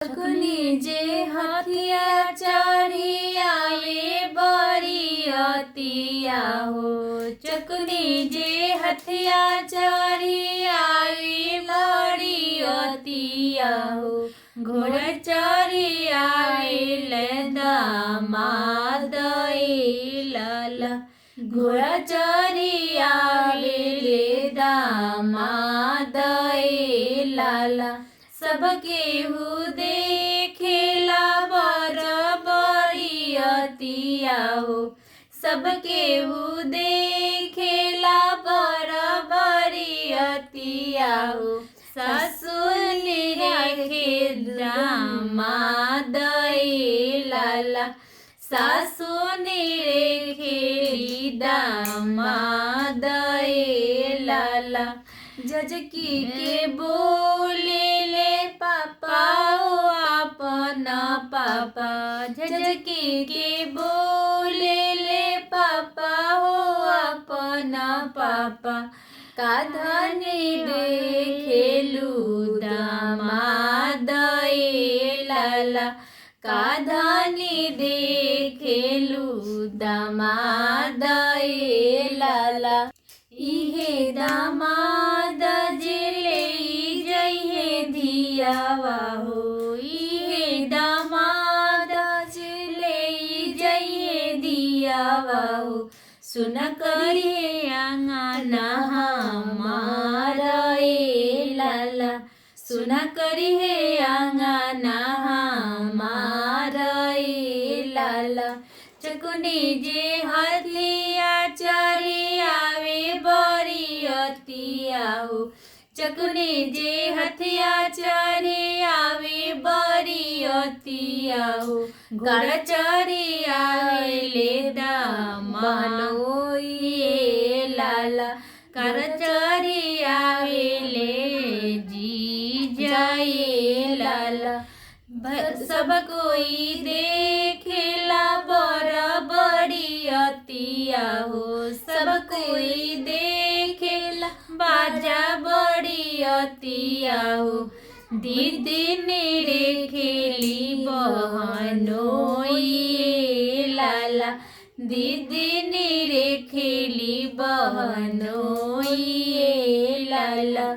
शकुनी जे हथिया चढ़ी आवे बरियतिया हो। चकुनी जे हथिया चढ़ी आवे बरियतिया हो। घोड़ा चढ़ी आवे दामाद लाला। घोड़ा चढ़ी आवे दामाद लाला। सबके हु देखेला बरियतिया हो। सबके हु देखेला बरियतिया हो। ससुर रेखे दामाद लाला। ससुर रेखे दामाद लाला। जजकी के बोले पापा ओ अपना पापा। झझकी के बोले पापा हो अपना पापा। काधनी देखेलू दामाद लाला। काधनी देखेलू दामाद लाला। इहे दामाद जिले जइहे धियावा हो। इहे दामाद जिले जइहे धियावा हो। सुन करिए आंगना हमारा लाला। सुन करिए आंगना हमारा लाला। चकुनी जे हथिया चढ़ी आवे बरियतिया हो। चकुनी जे हथिया चढ़ी आवे बरियतिया हो। घोड़ा चढ़ी आवे दामानोई लाला। कर चढ़ी आवे जी जाए लाला। सब कोई देखेला बरियतिया हो। सब कोई देखेला बाजा बरियतिया हो। दीदी मेरे खेली बहनोई लाला। दीदी मेरे खेली बहनोई लाला।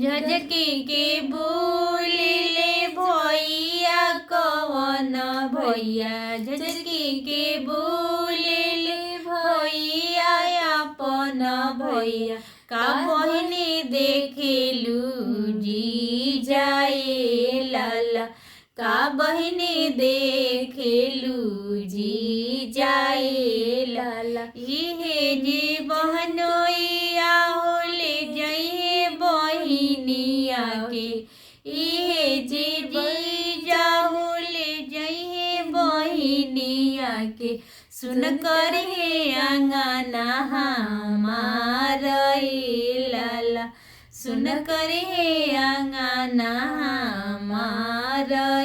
झझकी के बोले भैया कवन भैया। झझकी के बोले भैया अपन भैया। का बहिनी देखेलू जी जाए लाला। का बहिनी देखेलू जी जाए लाला। इहे जी बहनोइया होले जइहे बहिनिया के। इहे जी जीजा होले जइहे बहिनिया के। सुन करिहे आंगना हमारा लाला। सुन करिहे आंगना हमारा